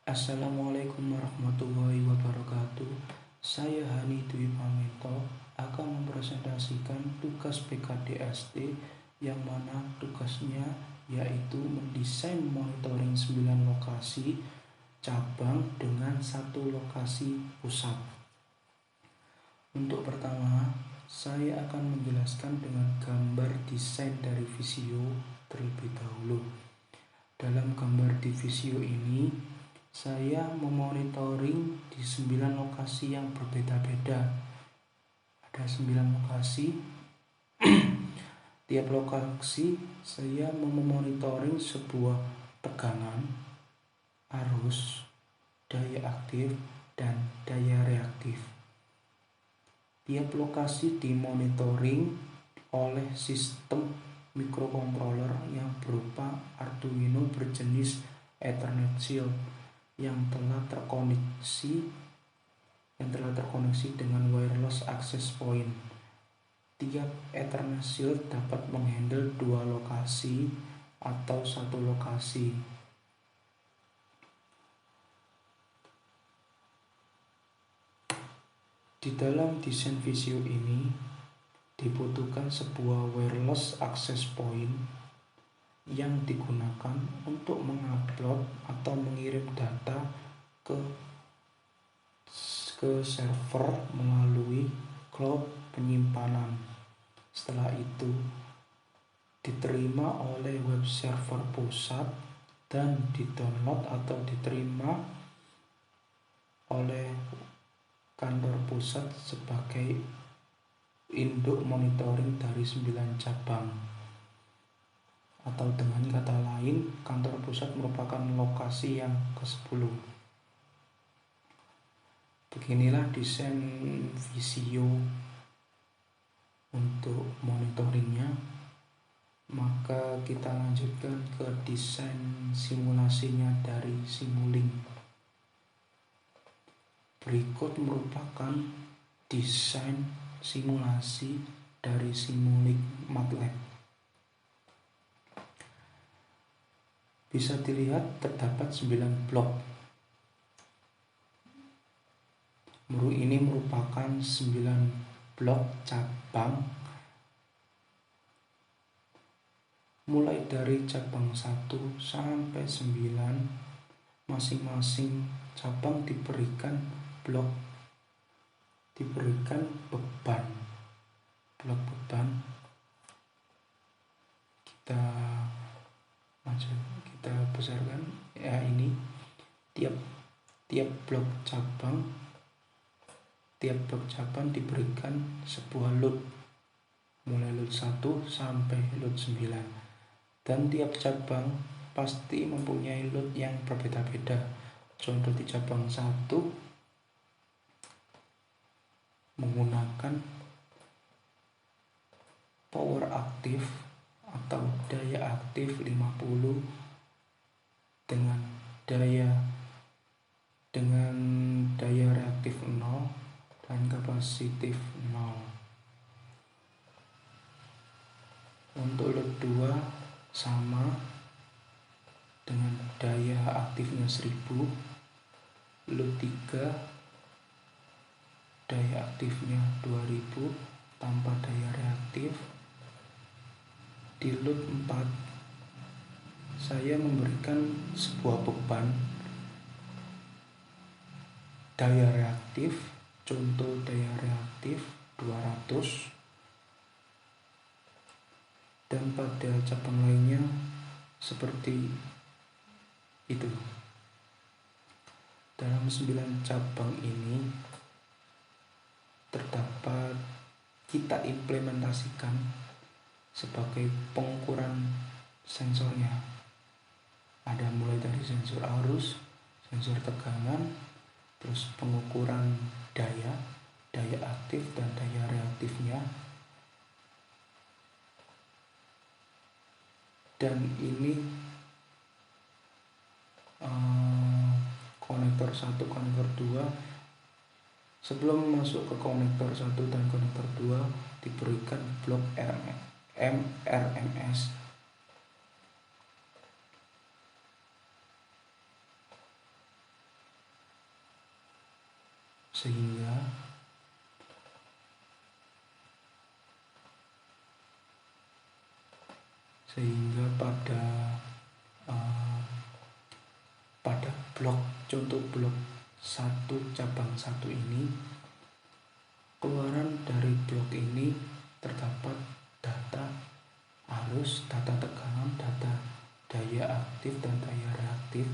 Assalamualaikum warahmatullahi wabarakatuh. Saya Hani Dwi Pamito akan mempresentasikan tugas PKDST yang mana tugasnya yaitu mendesain monitoring 9 lokasi cabang dengan satu lokasi pusat. Untuk pertama, saya akan menjelaskan dengan gambar desain dari Visio terlebih dahulu. Dalam gambar di Visio ini, saya memonitoring di 9 lokasi yang berbeda-beda. Ada 9 lokasi. Tiap lokasi saya memonitoring sebuah tegangan, arus, daya aktif, dan daya reaktif. Tiap lokasi dimonitoring oleh sistem mikrokontroler yang berupa Arduino berjenis Ethernet Shield yang telah terkoneksi dengan wireless access point. Tiap Ethernet Shield dapat menghandle 2 lokasi atau 1 lokasi. Di dalam desain Visio ini dibutuhkan sebuah wireless access point yang digunakan untuk mengupload atau mengirim data ke server melalui cloud penyimpanan. Setelah itu diterima oleh web server pusat dan didownload atau diterima oleh kantor pusat sebagai induk monitoring dari 9 cabang. Atau dengan kata lain, kantor pusat merupakan lokasi yang ke-10. Beginilah desain Visio untuk monitoringnya. Maka kita lanjutkan ke desain simulasinya dari Simulink. Berikut merupakan desain simulasi dari Simulink MATLAB. Bisa dilihat terdapat 9 blok. Ini merupakan 9 blok cabang mulai dari cabang 1 sampai 9. Masing-masing cabang diberikan beban. Blok beban kita besarkan ya. Ini tiap blok cabang diberikan sebuah load mulai load 1 sampai load 9, dan tiap cabang pasti mempunyai load yang berbeda-beda. Contoh di cabang 1 menggunakan power aktif atau daya aktif 50 dengan daya reaktif 0 dan kapasitif 0. Untuk load 2 sama dengan daya aktifnya 1000. Load 3 daya aktifnya 2000 tanpa daya reaktif. Di load 4 saya memberikan sebuah beban daya reaktif, contoh daya reaktif 200, dan pada cabang lainnya seperti itu. Dalam 9 cabang ini terdapat kita implementasikan sebagai pengukuran sensornya. Ada mulai dari sensor arus, sensor tegangan, terus pengukuran daya aktif dan daya reaktifnya. Dan ini konektor 1, konektor 2. Sebelum masuk ke konektor 1 dan konektor 2 diberikan blok MRMS. sehingga pada blok, contoh blok 1 cabang 1 ini, keluaran dari blok ini terdapat data arus, data tegangan, data daya aktif dan daya reaktif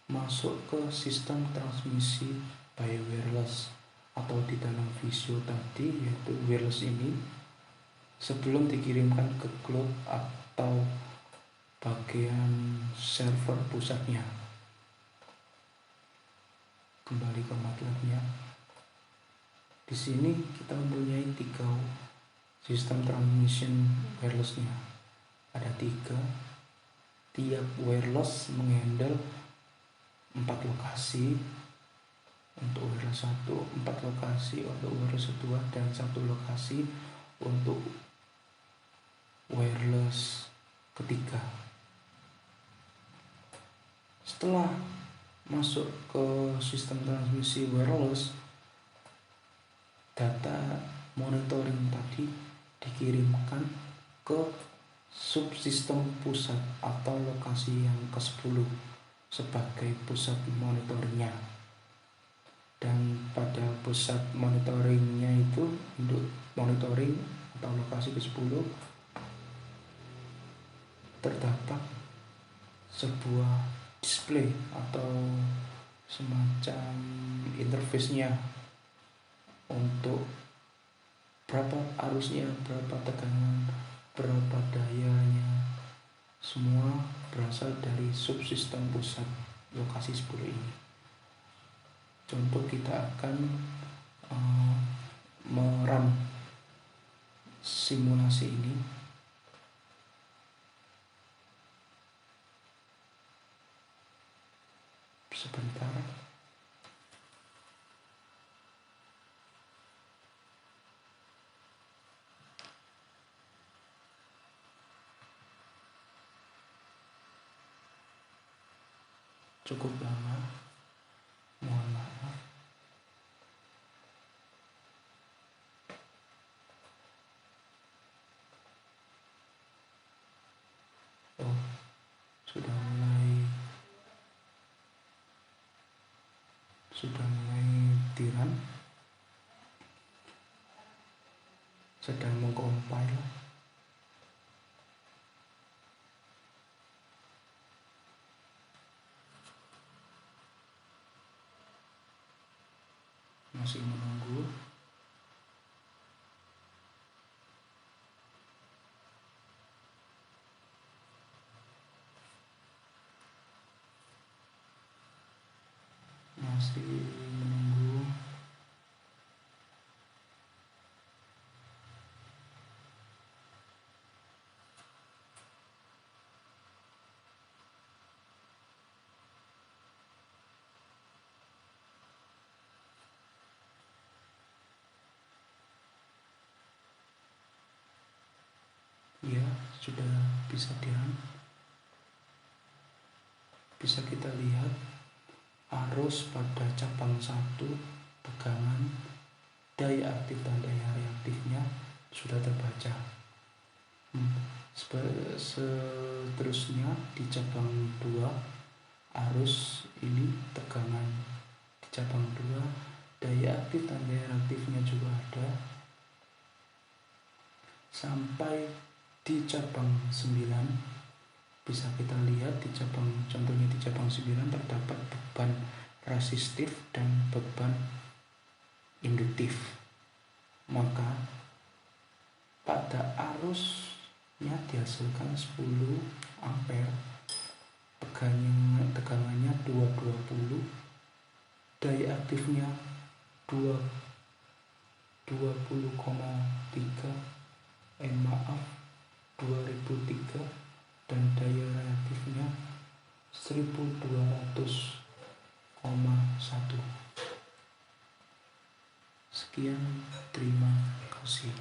masuk ke sistem transmisi by wireless, atau di dalam visio tadi yaitu wireless ini, sebelum dikirimkan ke cloud atau bagian server pusatnya. Kembali ke MATLAB-nya. Di sini kita mempunyai 3 sistem transmission wireless-nya. Ada 3. Tiap wireless menghandle 4 lokasi untuk wireless 1, 4 lokasi untuk wireless 2, dan 1 lokasi untuk wireless ketiga. Setelah masuk ke sistem transmisi wireless, data monitoring tadi dikirimkan ke subsistem pusat atau lokasi yang ke-10 sebagai pusat monitoringnya. Dan pada pusat monitoringnya itu, untuk monitoring atau lokasi ke-10 terdapat sebuah display atau semacam interface-nya untuk berapa arusnya, berapa tegangan, berapa dayanya, semua berasal dari subsistem pusat lokasi 10 ini. Contoh, kita akan meram simulasi ini. Sebentar. Cukup lama, mohon maaf. Oh, sudah mulai tiran, sedang mengcompile. Masih menunggu. Masih menunggu. Ya, sudah bisa dirun. Bisa kita lihat arus pada cabang 1, tegangan, daya aktif dan daya reaktifnya sudah terbaca. Seterusnya di cabang 2, arus ini, tegangan di cabang 2, daya aktif dan daya reaktifnya juga ada. Sampai di cabang 9 bisa kita lihat, contohnya di cabang 9 terdapat beban resistif dan beban induktif. Maka pada arusnya dihasilkan 10 ampere, tegangannya 220, daya aktifnya 2003, dan daya reaktifnya 1200,1. Sekian, terima kasih.